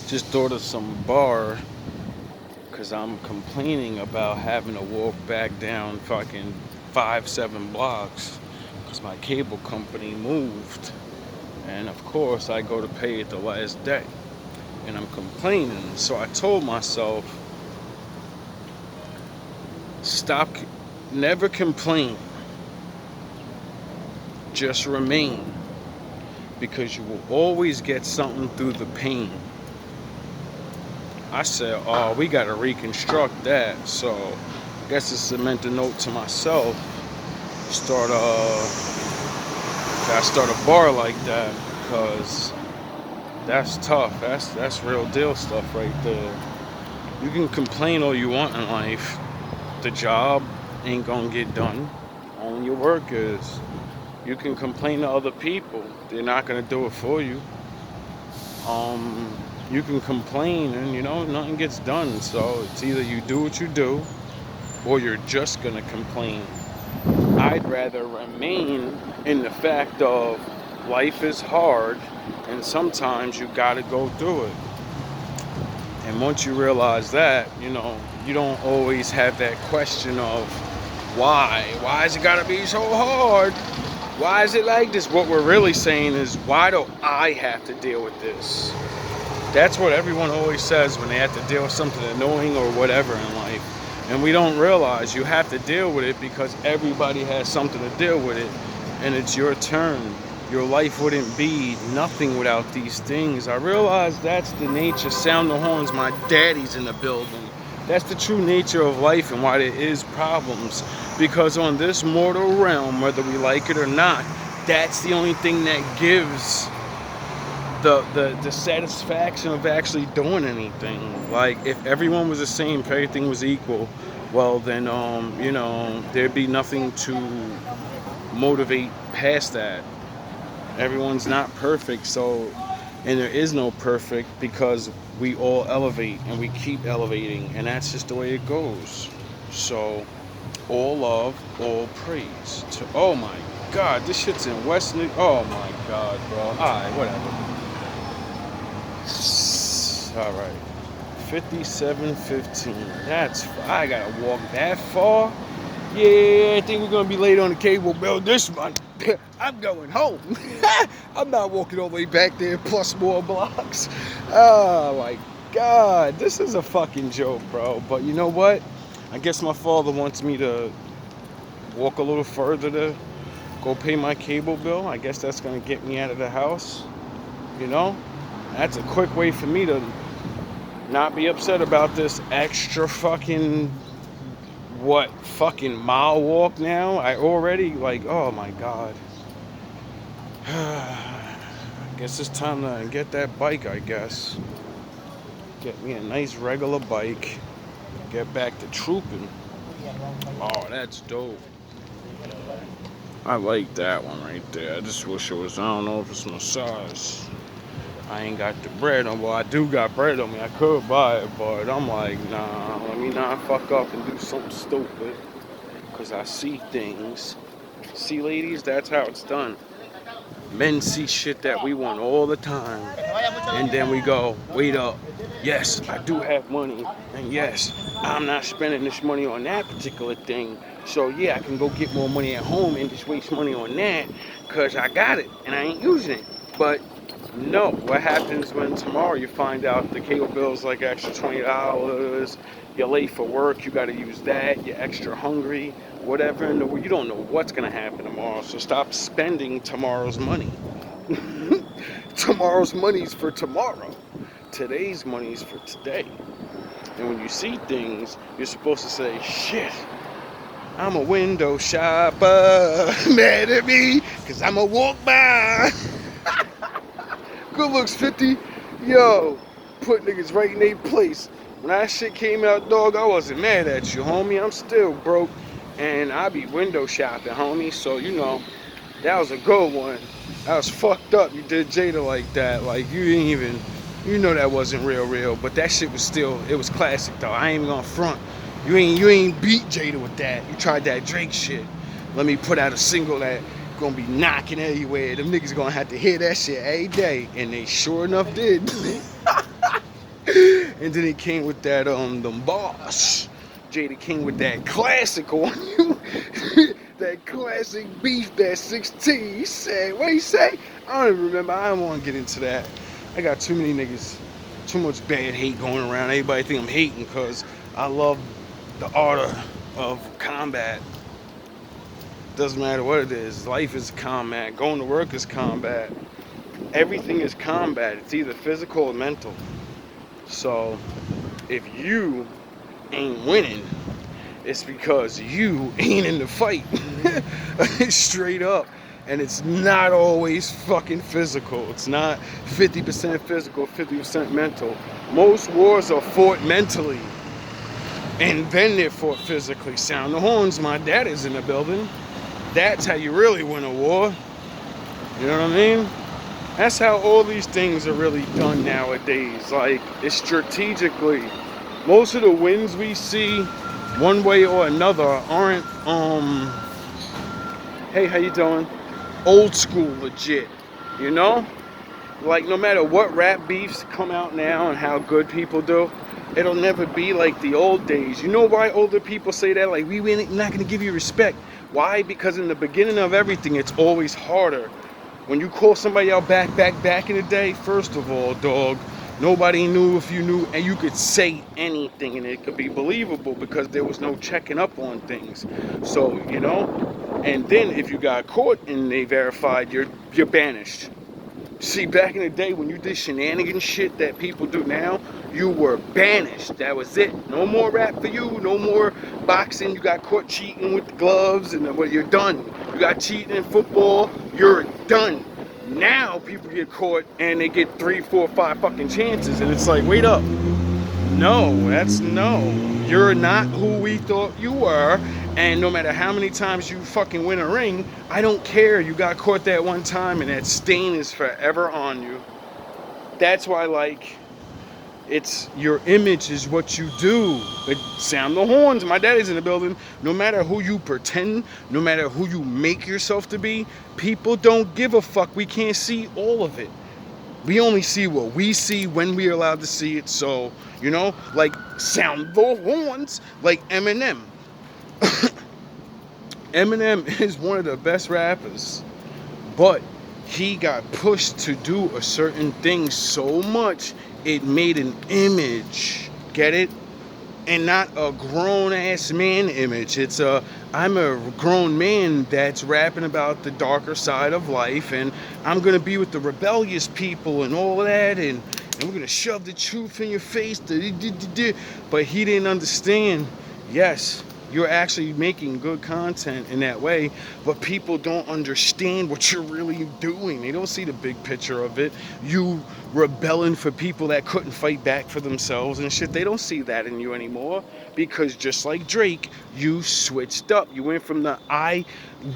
Just ordered some bar because I'm complaining about having to walk back down fucking 5, 7 blocks because my cable company moved. And of course, I go to pay it the last day. And I'm complaining. So I told myself, stop, never complain, just remain. Because you will always get something through the pain. I said, oh, we got to reconstruct that. So I guess it's a mental note to myself. Start gotta start a bar like that because that's tough. That's real deal stuff right there. You can complain all you want in life. The job ain't gonna get done. Only your work is. You can complain to other people. They're not gonna do it for you. You can complain and nothing gets done. So it's either you do what you do or you're just gonna complain. I'd rather remain in the fact of life is hard and sometimes you gotta go through it. And once you realize that, you don't always have that question of why? Why is it gotta be so hard? Why is it like this? What we're really saying is, why do I have to deal with this? That's what everyone always says when they have to deal with something annoying or whatever in life. And we don't realize you have to deal with it because everybody has something to deal with it. And it's your turn. Your life wouldn't be nothing without these things. I realize that's the nature. Sound the horns, my daddy's in the building. That's the true nature of life and why there is problems. Because on this mortal realm, whether we like it or not, that's the only thing that gives the satisfaction of actually doing anything. Like, if everyone was the same, if everything was equal, well then there'd be nothing to motivate past that. Everyone's not perfect, so, and there is no perfect because we all elevate and we keep elevating, and that's just the way it goes. So all love, all praise to, oh my god, this shit's in West New, oh my god, bro. Alright, whatever. Alright. 57:15. I gotta walk that far. Yeah, I think we're gonna be late on the cable bill this month. I'm going home. I'm not walking all the way back there plus more blocks. Oh my god, this is a fucking joke, bro. But you know what? I guess my father wants me to walk a little further to go pay my cable bill. I guess that's gonna get me out of the house. That's a quick way for me to not be upset about this extra fucking mile walk now. I already oh my god. I guess it's time to get that bike, I guess. Get me a nice regular bike. Get back to trooping. Oh, that's dope. I like that one right there. I just wish it was, I don't know if it's my size. I ain't got the bread on. Well, I do got bread on me. I could buy it, but I'm like, nah, let me not fuck up and do something stupid. Because I see things. See, ladies, that's how it's done. Men see shit that we want all the time. And then we go, wait up. Yes, I do have money. And yes, I'm not spending this money on that particular thing. So yeah, I can go get more money at home and just waste money on that. Because I got it and I ain't using it. But no, what happens when tomorrow you find out the cable bill's like extra $20, you're late for work, you gotta use that, you're extra hungry, whatever, and you don't know what's gonna happen tomorrow, so stop spending tomorrow's money. Tomorrow's money's for tomorrow. Today's money's for today. And when you see things, you're supposed to say, shit, I'm a window shopper, mad at me, cause I'm a walk by. Good looks 50. Yo, put niggas right in their place. When that shit came out, dog, I wasn't mad at you, homie. I'm still broke. And I be window shopping, homie. So, that was a good one. That was fucked up. You did Jada like that. Like, you didn't even, that wasn't real. But that shit was still, it was classic, though. I ain't even gonna front. You ain't beat Jada with that. You tried that Drake shit. Let me put out a single that gonna be knocking everywhere. Them niggas gonna have to hear that shit every day, and they sure enough did. And then he came with that them boss. Jada came with that classic on you. That classic beef, that 16. He said, what he say? I don't even remember. I don't want to get into that. I got too many niggas, too much bad hate going around. Everybody think I'm hating because I love the art of combat. Doesn't matter what it is. Life is combat. Going to work is combat. Everything is combat. It's either physical or mental. So if you ain't winning, it's because you ain't in the fight. Straight up. And it's not always fucking physical. It's not 50% physical, 50% mental. Most wars are fought mentally. And then they're fought physically. Sound the horns, my dad is in the building. That's how you really win a war. You know what I mean? That's how all these things are really done nowadays. Like, it's strategically. Most of the wins we see, one way or another, aren't, hey, how you doing? Old school legit, you know? Like, no matter what rap beefs come out now and how good people do, it'll never be like the old days. You know why older people say that? Like, we're not going to give you respect. Why? Because in the beginning of everything, it's always harder. When you call somebody out back in the day, first of all, dog, nobody knew if you knew, and you could say anything and it could be believable because there was no checking up on things. So, you know, and then if you got caught and they verified, you're banished. See, back in the day when you did shenanigans shit that people do now, you were banished. That was it. No more rap for you. No more boxing. You got caught cheating with the gloves and well, you're done. You got cheating in football. You're done. Now people get caught and they get 3, 4, 5 fucking chances. And it's like, wait up. No, that's no. You're not who we thought you were. And no matter how many times you fucking win a ring, I don't care. You got caught that one time and that stain is forever on you. That's why, like, it's your image is what you do. But sound the horns. My daddy's in the building. No matter who you pretend, no matter who you make yourself to be, people don't give a fuck. We can't see all of it. We only see what we see when we're allowed to see it. So, you know, like, sound the horns, like Eminem. Eminem is one of the best rappers, but he got pushed to do a certain thing so much it made an image, get it? And not a grown-ass man image. It's I'm a grown man that's rapping about the darker side of life, and I'm gonna be with the rebellious people and all of that, and we're gonna shove the truth in your face. But he didn't understand. Yes, you're actually making good content in that way, but people don't understand what you're really doing. They don't see the big picture of it. You rebelling for people that couldn't fight back for themselves and shit. They don't see that in you anymore because just like Drake, you switched up. You went from the I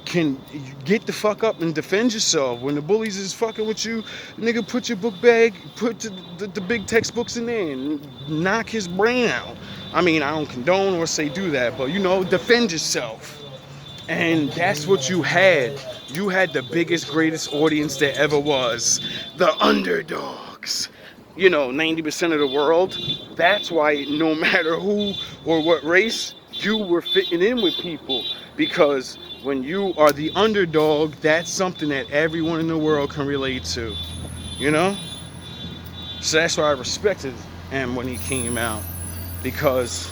can get the fuck up and defend yourself. When the bullies is fucking with you, nigga, put your book bag, put the big textbooks in there and knock his brain out. I mean, I don't condone or say do that, but, you know, defend yourself. And that's what you had. You had the biggest, greatest audience there ever was. The underdogs. You know, 90% of the world. That's why no matter who or what race, you were fitting in with people. Because when you are the underdog, that's something that everyone in the world can relate to. You know? So that's why I respected him when he came out. Because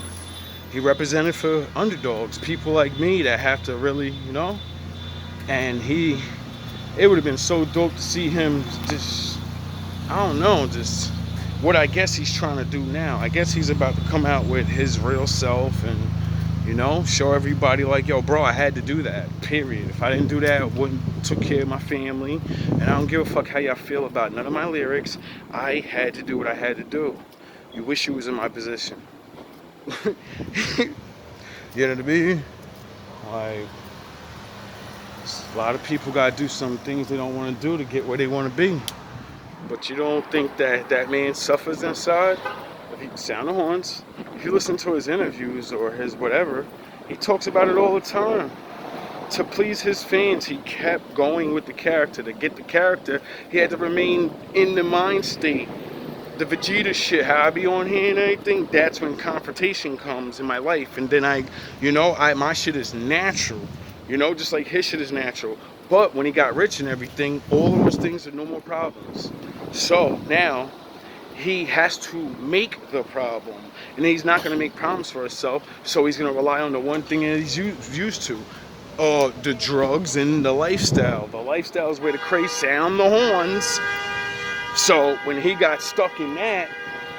he represented for underdogs, people like me that have to really, you know, and it would have been so dope to see him just, I don't know, just what I guess he's trying to do now. I guess he's about to come out with his real self and, you know, show everybody like, yo, bro, I had to do that, period. If I didn't do that, I wouldn't took care of my family, and I don't give a fuck how y'all feel about none of my lyrics. I had to do what I had to do. You wish you was in my position. You know what I mean? Like, a lot of people gotta do some things they don't want to do to get where they want to be. But you don't think that that man suffers inside? If he sound the horns, if you listen to his interviews or his whatever, he talks about it all the time. To please his fans, he kept going with the character. To get the character, he had to remain in the mind state. the Vegeta shit, how I be on here and everything, that's when confrontation comes in my life. And then my shit is natural, just like his shit is natural. But when he got rich and everything, all of those things are no more problems. So now he has to make the problem, and he's not going to make problems for himself, so he's going to rely on the one thing that he's used to, the drugs and the lifestyle. The lifestyle is where the crazy sound the horns. So when he got stuck in that,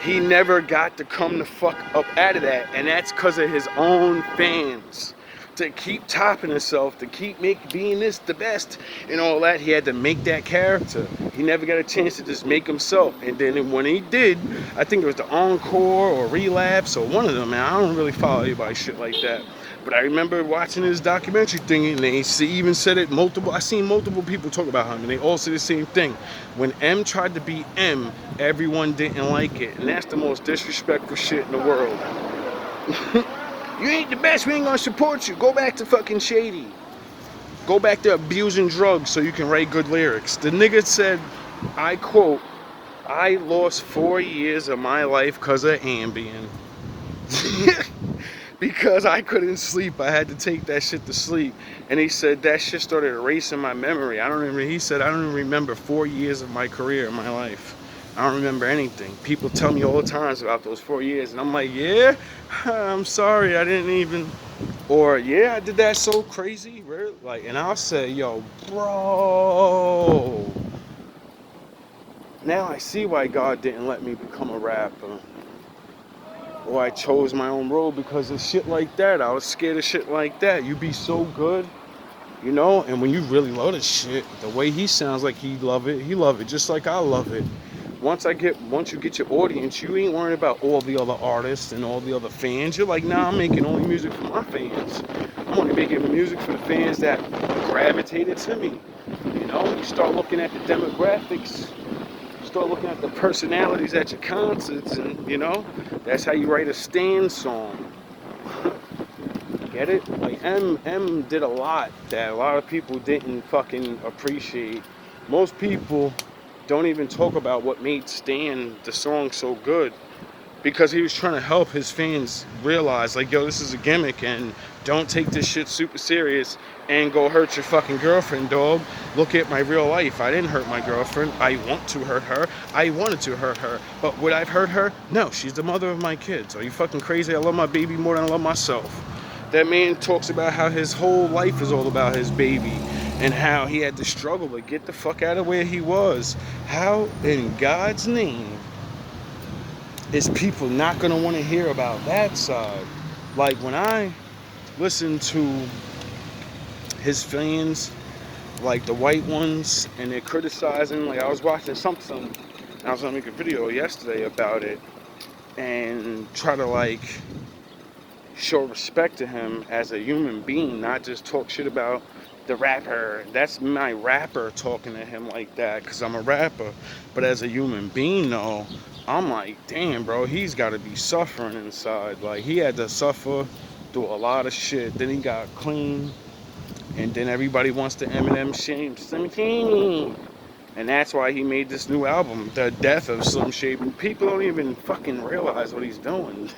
he never got to come the fuck up out of that, and that's because of his own fans. To keep topping himself, to keep being this the best and all that, he had to make that character. He never got a chance to just make himself. And then when he did, I think it was the Encore or Relapse or one of them, man. I don't really follow anybody's shit like that. But I remember watching his documentary thing, and they even said it I seen multiple people talk about him, and they all said the same thing. When M tried to be M, everyone didn't like it. And that's the most disrespectful shit in the world. You ain't the best, we ain't gonna support you. Go back to fucking Shady. Go back to abusing drugs so you can write good lyrics. The nigga said, I quote, I lost 4 years of my life because of Ambien. Because I couldn't sleep, I had to take that shit to sleep. And he said that shit started erasing my memory. He said, I don't even remember 4 years of my career, my life. I don't remember anything. People tell me all the times about those 4 years, and I'm like, yeah, I'm sorry, I didn't even, or yeah, I did that so crazy, really? Like, and I'll say, yo, bro, now I see why God didn't let me become a rapper, or I chose my own road because of shit like that. I was scared of shit like that. You be so good, and when you really love the shit, the way he sounds like he love it just like I love it. Once you get your audience, you ain't worrying about all the other artists and all the other fans. You're like, nah, I'm making only music for my fans. I'm only making music for the fans that gravitated to me. You start looking at the demographics, you start looking at the personalities at your concerts, and that's how you write a stand song. Get it? Like M did a lot that a lot of people didn't fucking appreciate. Most people don't even talk about what made Stan the song so good, because he was trying to help his fans realize, like, yo, this is a gimmick, and don't take this shit super serious and go hurt your fucking girlfriend, dog. Look at my real life. I didn't hurt my girlfriend. I want to hurt her. I wanted to hurt her. But would I have hurt her? No, she's the mother of my kids. Are you fucking crazy? I love my baby more than I love myself. That man talks about how his whole life is all about his baby, and how he had to struggle to get the fuck out of where he was. How in God's name is people not gonna want to hear about that side? Like, when I listen to his fans, like the white ones, and they're criticizing, like I was watching something, I was gonna make a video yesterday about it, and try to like show respect to him as a human being, not just talk shit about the rapper. That's my rapper talking to him like that, because I'm a rapper. But as a human being, though, I'm like, damn, bro, he's got to be suffering inside. Like, he had to suffer through a lot of shit. Then he got clean, and then everybody wants to Eminem shame Slim Shady. And that's why he made this new album, The Death of Slim Shady. People don't even fucking realize what he's doing.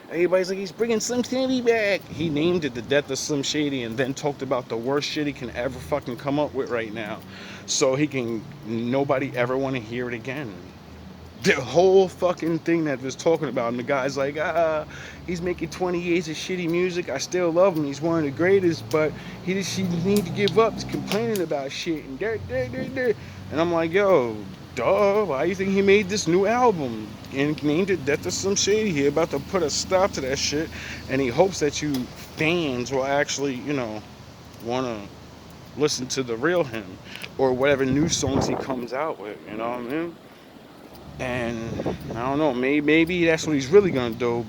Everybody's like, he's bringing Slim Shady back. He named it The Death of Slim Shady, and then talked about the worst shit he can ever fucking come up with right now, so nobody ever want to hear it again. The whole fucking thing that was talking about, and the guy's like, he's making 20 years of shitty music. I still love him. He's one of the greatest, but he need to give up complaining about shit and and I'm like, yo, duh, why do you think he made this new album and named it Death of Slim Shady? He about to put a stop to that shit, and he hopes that you fans will actually, want to listen to the real him, or whatever new songs he comes out with, you know what I mean? And I don't know, maybe that's what he's really gonna do,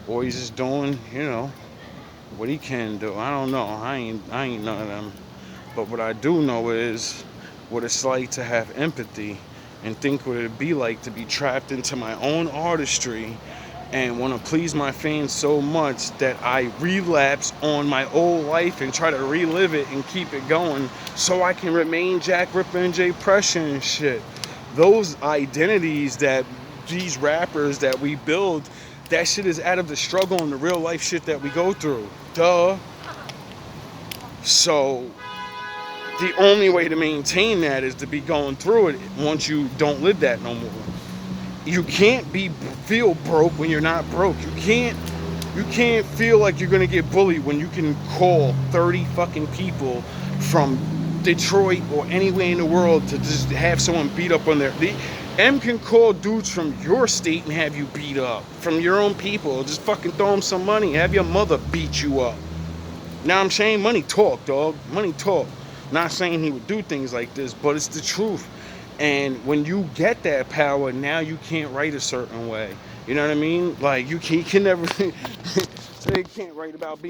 or he's just doing, what he can do. I don't know. I ain't none of them. But what I do know is what it's like to have empathy, and think what it'd be like to be trapped into my own artistry and want to please my fans so much that I relapse on my old life and try to relive it and keep it going so I can remain Jack Ripper and Jay Pressure and shit. those identities that these rappers that we build, that shit is out of the struggle and the real life shit that we go through. Duh. So the only way to maintain that is to be going through it once you don't live that no more. You can't feel broke when you're not broke. You can't feel like you're gonna get bullied when you can call 30 fucking people from Detroit or anywhere in the world to just have someone beat up on their. M can call dudes from your state and have you beat up. From your own people. Just fucking throw them some money. Have your mother beat you up. Now I'm saying money talk, dog. Money talk. Not saying he would do things like this, but it's the truth. And when you get that power, now you can't write a certain way. You know what I mean? Like, you can never. So they can't write about being.